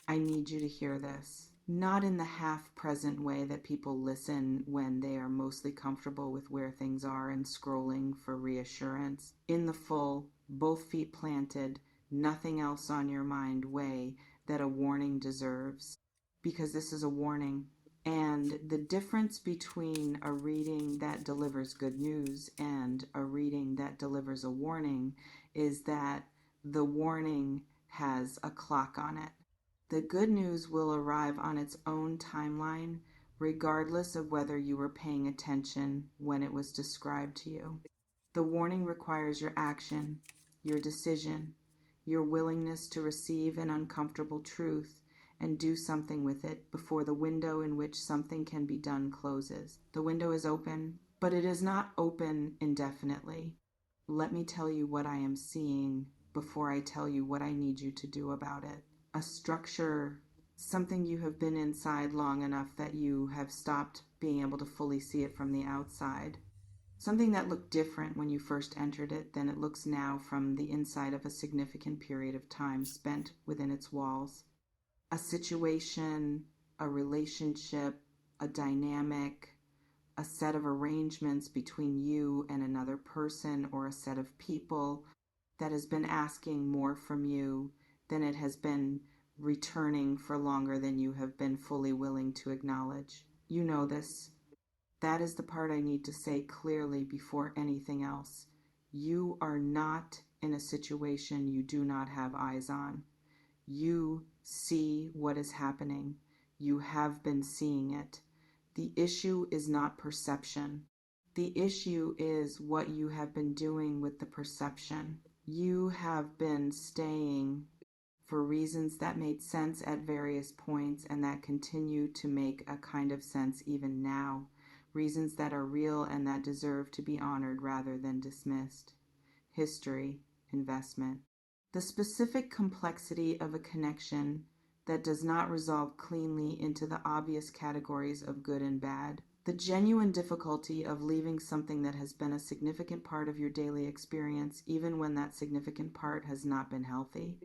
I need you to hear this. Not in the half-present way that people listen when they are mostly comfortable with where things are and scrolling for reassurance. In the full, both feet planted, nothing else on your mind way that a warning deserves. Because this is a warning. And the difference between a reading that delivers good news and a reading that delivers a warning is that the warning has a clock on it. The good news will arrive on its own timeline, regardless of whether you were paying attention when it was described to you. The warning requires your action, your decision, your willingness to receive an uncomfortable truth and do something with it before the window in which something can be done closes. The window is open, but it is not open indefinitely. Let me tell you what I am seeing before I tell you what I need you to do about it. A structure, something you have been inside long enough that you have stopped being able to fully see it from the outside. Something that looked different when you first entered it than it looks now from the inside of a significant period of time spent within its walls. A situation, a relationship, a dynamic, a set of arrangements between you and another person or a set of people that has been asking more from you than it has been returning for longer than you have been fully willing to acknowledge. You know this. That is the part I need to say clearly before anything else. You are not in a situation you do not have eyes on. You see what is happening. You have been seeing it. The issue is not perception. The issue is what you have been doing with the perception. You have been staying for reasons that made sense at various points and that continue to make a kind of sense even now. Reasons that are real and that deserve to be honored rather than dismissed. History, investment. The specific complexity of a connection that does not resolve cleanly into the obvious categories of good and bad. The genuine difficulty of leaving something that has been a significant part of your daily experience, even when that significant part has not been healthy.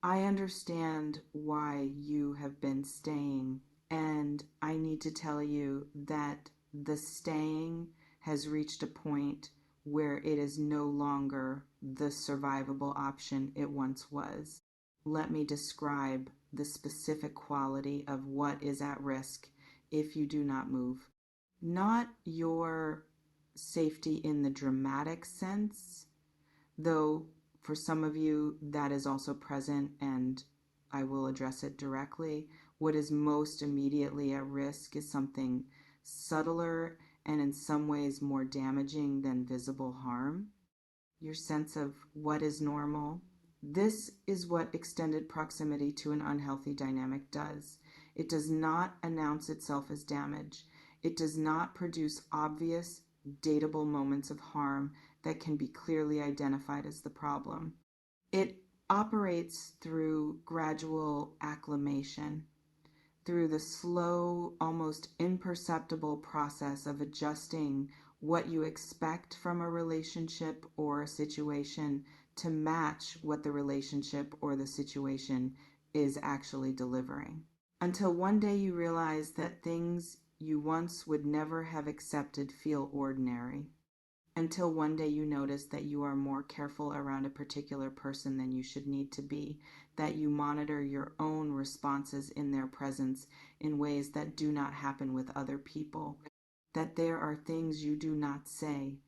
I understand why you have been staying, and I need to tell you that the staying has reached a point where it is no longer the survivable option it once was. Let me describe the specific quality of what is at risk if you do not move. Not your safety in the dramatic sense, though for some of you that is also present and I will address it directly. What is most immediately at risk is something subtler and in some ways more damaging than visible harm. Your sense of what is normal. This is what extended proximity to an unhealthy dynamic does. It does not announce itself as damage. It does not produce obvious, dateable moments of harm that can be clearly identified as the problem. It operates through gradual acclimation, through the slow, almost imperceptible process of adjusting what you expect from a relationship or a situation to match what the relationship or the situation is actually delivering. Until one day you realize that things you once would never have accepted feel ordinary. Until one day you notice that you are more careful around a particular person than you should need to be, that you monitor your own responses in their presence in ways that do not happen with other people, that there are things you do not say,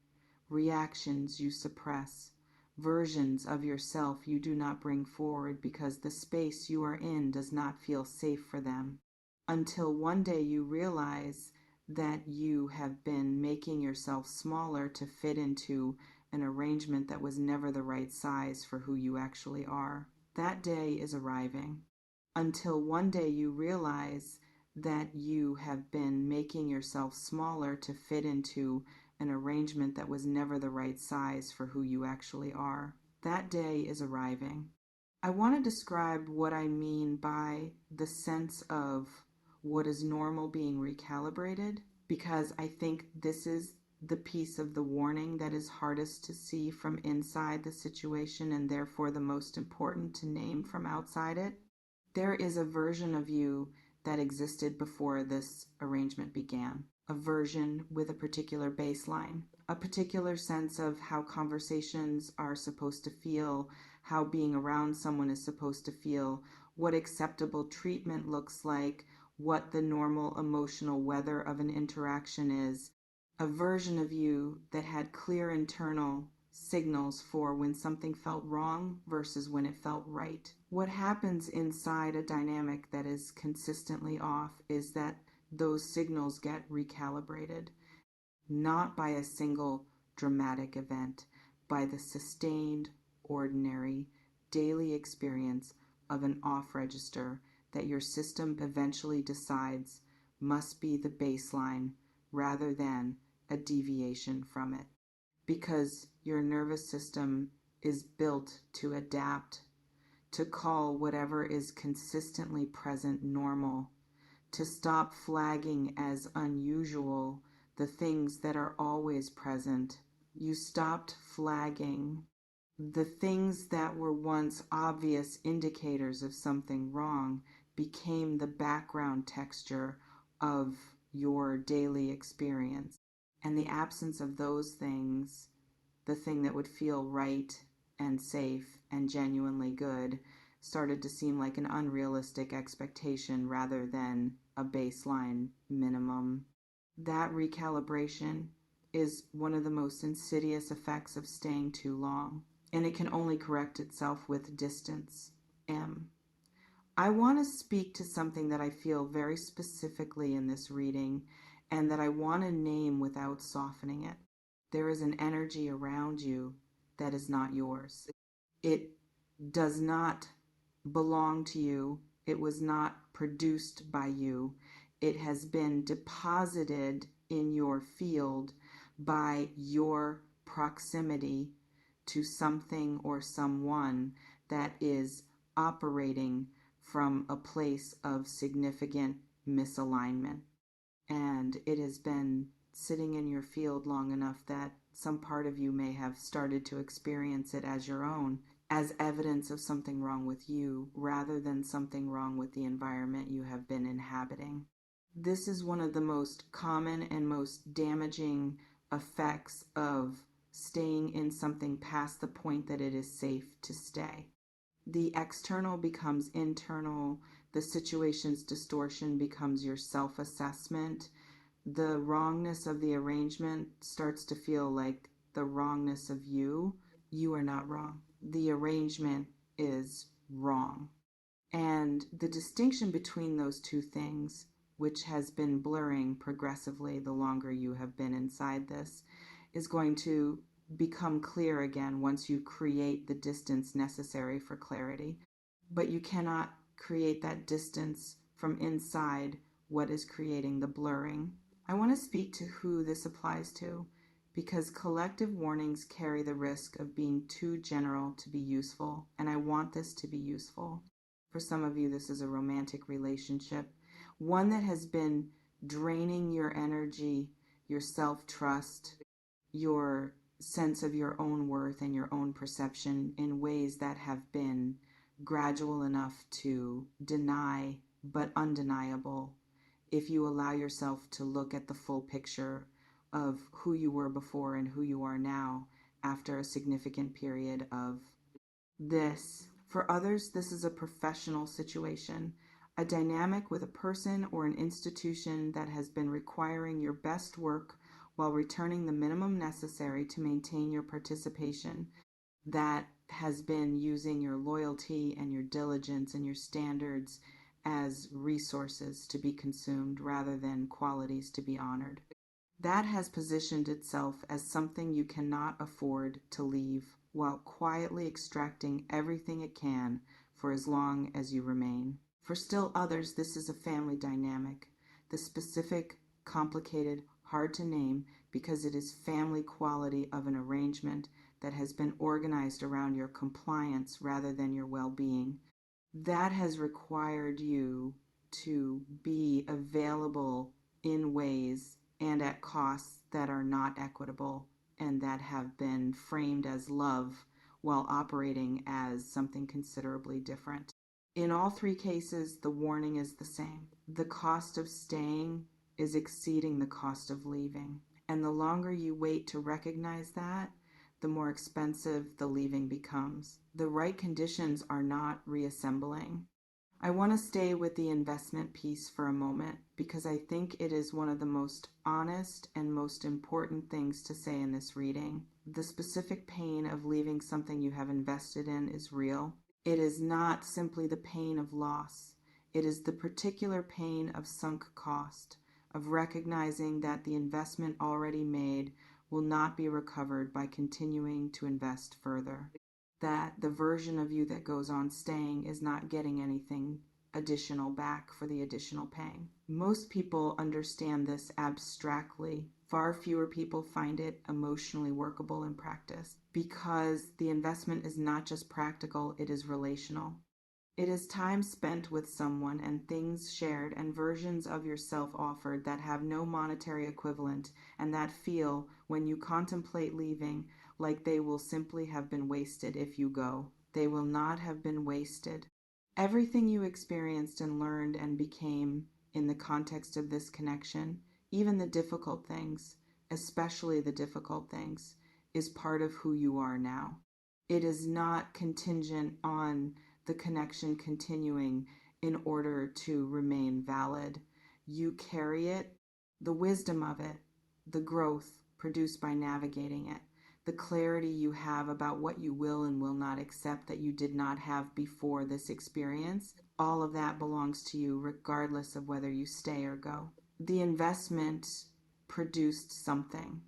reactions you suppress, versions of yourself you do not bring forward because the space you are in does not feel safe for them. Until one day you realize that you have been making yourself smaller to fit into an arrangement that was never the right size for who you actually are. That day is arriving. Until one day you realize that you have been making yourself smaller to fit into an arrangement that was never the right size for who you actually are. That day is arriving. I want to describe what I mean by the sense of what is normal being recalibrated, because I think this is the piece of the warning that is hardest to see from inside the situation and therefore the most important to name from outside it. There is a version of you that existed before this arrangement began, a version with a particular baseline, a particular sense of how conversations are supposed to feel, how being around someone is supposed to feel, what acceptable treatment looks like, what the normal emotional weather of an interaction is, a version of you that had clear internal signals for when something felt wrong versus when it felt right. What happens inside a dynamic that is consistently off is that those signals get recalibrated, not by a single dramatic event, by the sustained, ordinary, daily experience of an off register that your system eventually decides must be the baseline rather than a deviation from it. Because your nervous system is built to adapt, to call whatever is consistently present normal, to stop flagging as unusual the things that are always present. You stopped flagging the things that were once obvious indicators of something wrong became the background texture of your daily experience. And the absence of those things, the thing that would feel right and safe and genuinely good, started to seem like an unrealistic expectation rather than a baseline minimum. That recalibration is one of the most insidious effects of staying too long, and it can only correct itself with distance. I want to speak to something that I feel very specifically in this reading and that I want to name without softening it. There is an energy around you that is not yours. It does not belong to you. It was not produced by you. It has been deposited in your field by your proximity to something or someone that is operating from a place of significant misalignment. And it has been sitting in your field long enough that some part of you may have started to experience it as your own, as evidence of something wrong with you rather than something wrong with the environment you have been inhabiting. This is one of the most common and most damaging effects of staying in something past the point that it is safe to stay. The external becomes internal, the situation's distortion becomes your self-assessment, the wrongness of the arrangement starts to feel like the wrongness of you. You are not wrong. The arrangement is wrong. And the distinction between those two things, which has been blurring progressively the longer you have been inside this, is going to become clear again once you create the distance necessary for clarity. But you cannot create that distance from inside what is creating the blurring. I want to speak to who this applies to because collective warnings carry the risk of being too general to be useful, and I want this to be useful. For some of you, this is a romantic relationship, one that has been draining your energy, your self-trust, your sense of your own worth and your own perception in ways that have been gradual enough to deny but undeniable if you allow yourself to look at the full picture of who you were before and who you are now after a significant period of this. For others, this is a professional situation, a dynamic with a person or an institution that has been requiring your best work while returning the minimum necessary to maintain your participation, that has been using your loyalty and your diligence and your standards as resources to be consumed rather than qualities to be honored. That has positioned itself as something you cannot afford to leave while quietly extracting everything it can for as long as you remain. For still others, this is a family dynamic, the specific, complicated, hard to name because it is family quality of an arrangement that has been organized around your compliance rather than your well-being. That has required you to be available in ways and at costs that are not equitable and that have been framed as love while operating as something considerably different. In all three cases, the warning is the same. The cost of staying is exceeding the cost of leaving. And the longer you wait to recognize that, the more expensive the leaving becomes. The right conditions are not reassembling. I want to stay with the investment piece for a moment because I think it is one of the most honest and most important things to say in this reading. The specific pain of leaving something you have invested in is real. It is not simply the pain of loss. It is the particular pain of sunk cost, of recognizing that the investment already made will not be recovered by continuing to invest further. That the version of you that goes on staying is not getting anything additional back for the additional paying. Most people understand this abstractly. Far fewer people find it emotionally workable in practice because the investment is not just practical, it is relational. It is time spent with someone and things shared and versions of yourself offered that have no monetary equivalent and that feel, when you contemplate leaving, like they will simply have been wasted if you go. They will not have been wasted. Everything you experienced and learned and became in the context of this connection, even the difficult things, especially the difficult things, is part of who you are now. It is not contingent on the connection continuing in order to remain valid. You carry it, the wisdom of it, the growth produced by navigating it, the clarity you have about what you will and will not accept that you did not have before this experience. All of that belongs to you regardless of whether you stay or go. The investment produced something.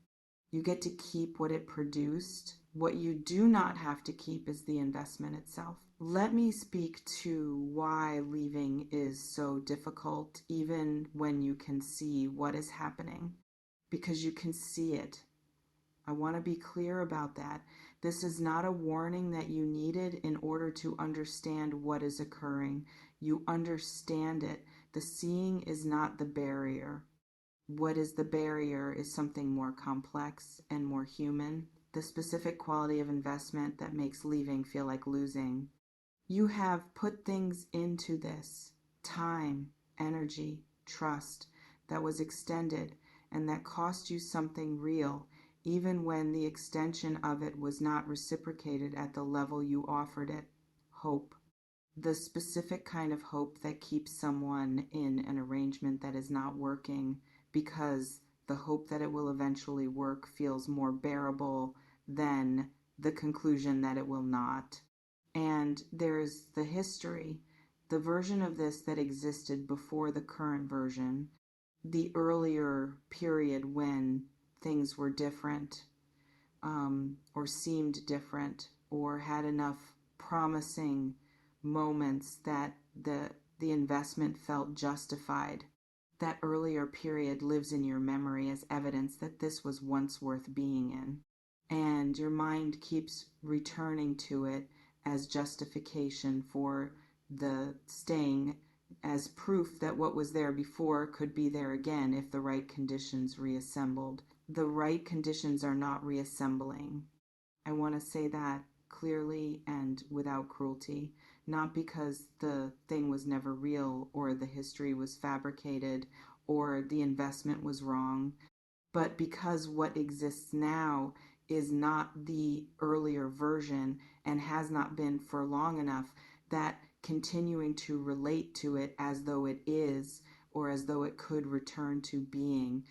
You get to keep what it produced. What you do not have to keep is the investment itself. Let me speak to why leaving is so difficult, even when you can see what is happening, because you can see it. I want to be clear about that. This is not a warning that you needed in order to understand what is occurring. You understand it. The seeing is not the barrier. What is the barrier is something more complex and more human. The specific quality of investment that makes leaving feel like losing. You have put things into this, time, energy, trust, that was extended and that cost you something real, even when the extension of it was not reciprocated at the level you offered it. Hope. The specific kind of hope that keeps someone in an arrangement that is not working because the hope that it will eventually work feels more bearable than the conclusion that it will not. And there's the history, the version of this that existed before the current version, the earlier period when things were different, or seemed different, or had enough promising moments that the investment felt justified. That earlier period lives in your memory as evidence that this was once worth being in. And your mind keeps returning to it as justification for the staying, as proof that what was there before could be there again if the right conditions reassembled. The right conditions are not reassembling. I want to say that clearly and without cruelty, not because the thing was never real or the history was fabricated or the investment was wrong, but because what exists now is not the earlier version and has not been for long enough that continuing to relate to it as though it is or as though it could return to being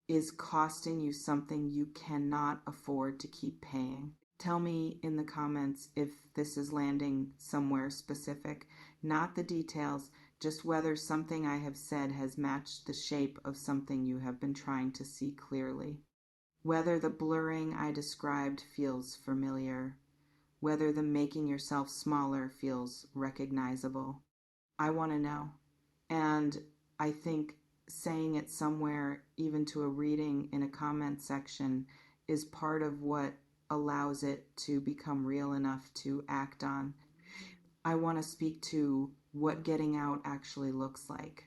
is costing you something you cannot afford to keep paying. Tell me in the comments if this is landing somewhere specific, not the details, just whether something I have said has matched the shape of something you have been trying to see clearly. Whether the blurring I described feels familiar, whether the making yourself smaller feels recognizable. I want to know. And I think saying it somewhere, even to a reading in a comment section, is part of what allows it to become real enough to act on. I want to speak to what getting out actually looks like.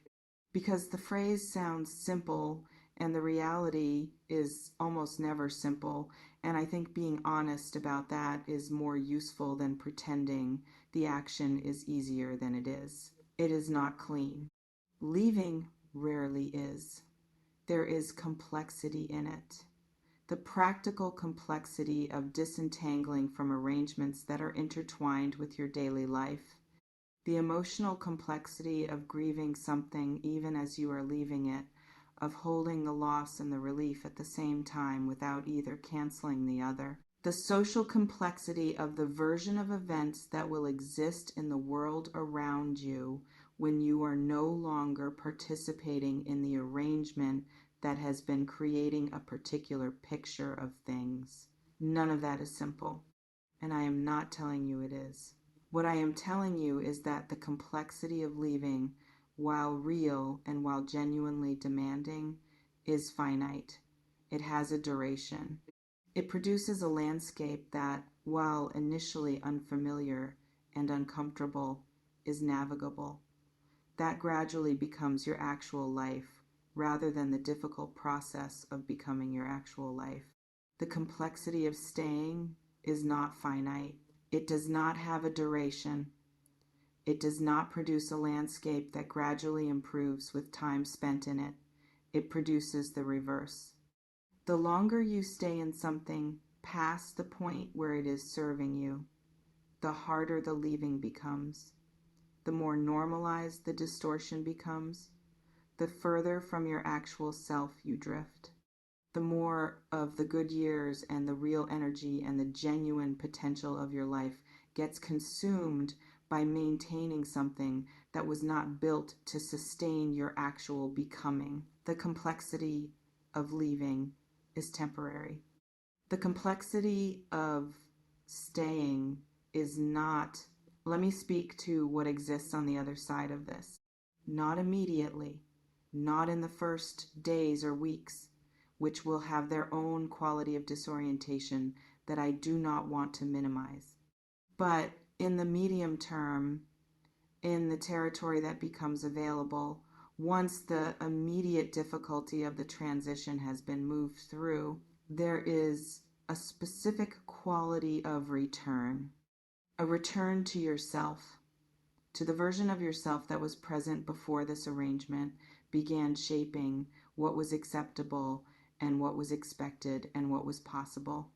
Because the phrase sounds simple and the reality is almost never simple. And I think being honest about that is more useful than pretending the action is easier than it is. It is not clean. Leaving rarely is. There is complexity in it. The practical complexity of disentangling from arrangements that are intertwined with your daily life. The emotional complexity of grieving something even as you are leaving it, of holding the loss and the relief at the same time without either canceling the other. The social complexity of the version of events that will exist in the world around you when you are no longer participating in the arrangement that has been creating a particular picture of things. None of that is simple, and I am not telling you it is. What I am telling you is that the complexity of leaving, while real and while genuinely demanding, is finite. It has a duration. It produces a landscape that, while initially unfamiliar and uncomfortable, is navigable. That gradually becomes your actual life, rather than the difficult process of becoming your actual life. The complexity of staying is not finite. It does not have a duration. It does not produce a landscape that gradually improves with time spent in it. It produces the reverse. The longer you stay in something past the point where it is serving you, the harder the leaving becomes. The more normalized the distortion becomes, the further from your actual self you drift. The more of the good years and the real energy and the genuine potential of your life gets consumed by maintaining something that was not built to sustain your actual becoming. The complexity of leaving is temporary. The complexity of staying is not, let me speak to what exists on the other side of this. Not immediately, not in the first days or weeks, which will have their own quality of disorientation that I do not want to minimize. But in the medium term, in the territory that becomes available, once the immediate difficulty of the transition has been moved through, there is a specific quality of return, a return to yourself, to the version of yourself that was present before this arrangement began shaping what was acceptable and what was expected and what was possible,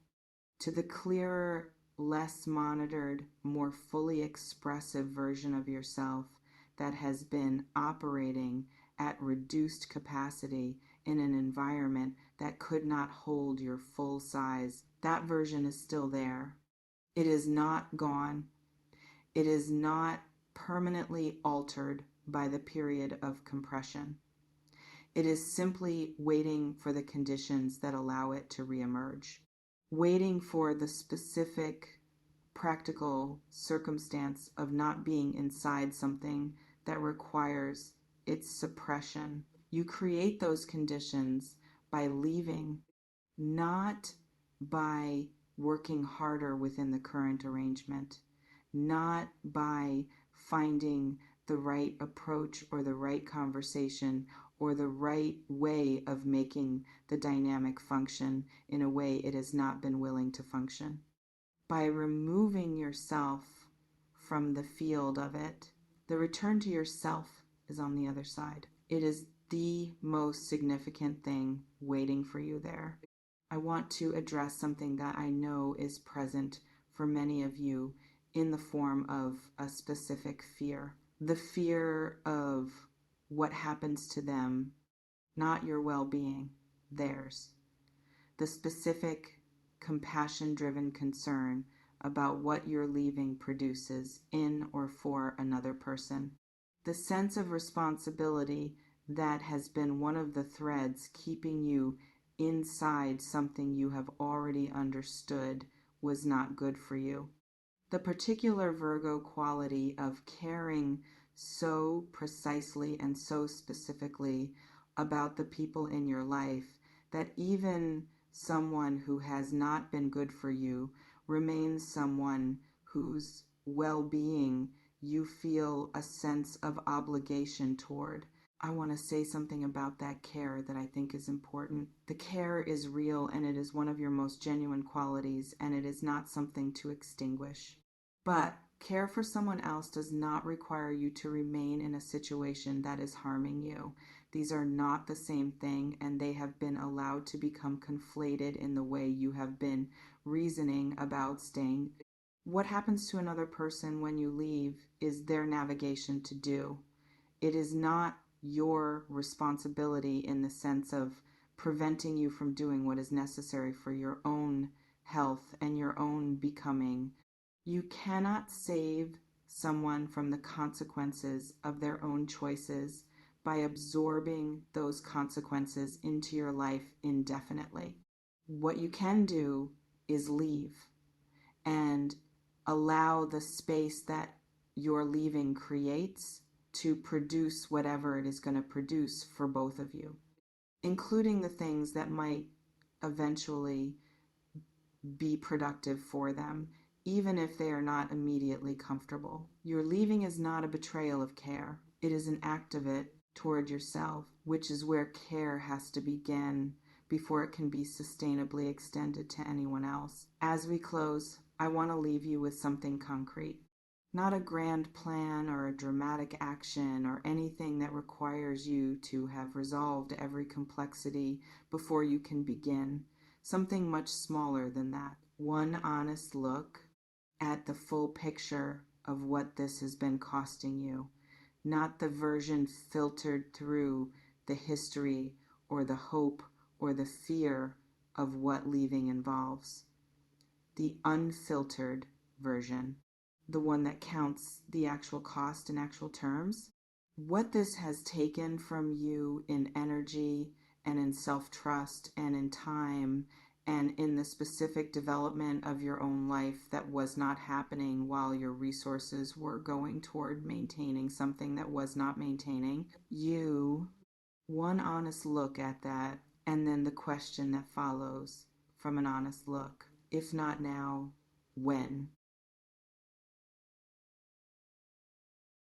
to the clearer, less monitored, more fully expressive version of yourself that has been operating at reduced capacity in an environment that could not hold your full size. That version is still there. It is not gone. It is not permanently altered by the period of compression. It is simply waiting for the conditions that allow it to reemerge, waiting for the specific practical circumstance of not being inside something that requires its suppression. You create those conditions by leaving, not by working harder within the current arrangement, not by finding the right approach or the right conversation or the right way of making the dynamic function in a way it has not been willing to function. By removing yourself from the field of it, the return to yourself is on the other side. It is the most significant thing waiting for you there. I want to address something that I know is present for many of you in the form of a specific fear. The fear of what happens to them, not your well-being, theirs. The specific compassion-driven concern about what your leaving produces in or for another person. The sense of responsibility that has been one of the threads keeping you inside something you have already understood was not good for you. The particular Virgo quality of caring so precisely and so specifically about the people in your life that even someone who has not been good for you remains someone whose well-being you feel a sense of obligation toward. I want to say something about that care that I think is important. The care is real and it is one of your most genuine qualities and it is not something to extinguish. But Care for someone else does not require you to remain in a situation that is harming you. These are not the same thing, and they have been allowed to become conflated in the way you have been reasoning about staying. What happens to another person when you leave is their navigation to do. It is not your responsibility in the sense of preventing you from doing what is necessary for your own health and your own becoming. You cannot save someone from the consequences of their own choices by absorbing those consequences into your life indefinitely. What you can do is leave and allow the space that your leaving creates to produce whatever it is going to produce for both of you, including the things that might eventually be productive for them, even if they are not immediately comfortable. Your leaving is not a betrayal of care. It is an act of it toward yourself, which is where care has to begin before it can be sustainably extended to anyone else. As we close, I want to leave you with something concrete. Not a grand plan or a dramatic action or anything that requires you to have resolved every complexity before you can begin. Something much smaller than that. One honest look at the full picture of what this has been costing you, not the version filtered through the history or the hope or the fear of what leaving involves. The unfiltered version, the one that counts the actual cost in actual terms. What this has taken from you in energy and in self-trust and in time and in the specific development of your own life that was not happening while your resources were going toward maintaining something that was not maintaining. One honest look at that, and then the question that follows from an honest look. If not now, when?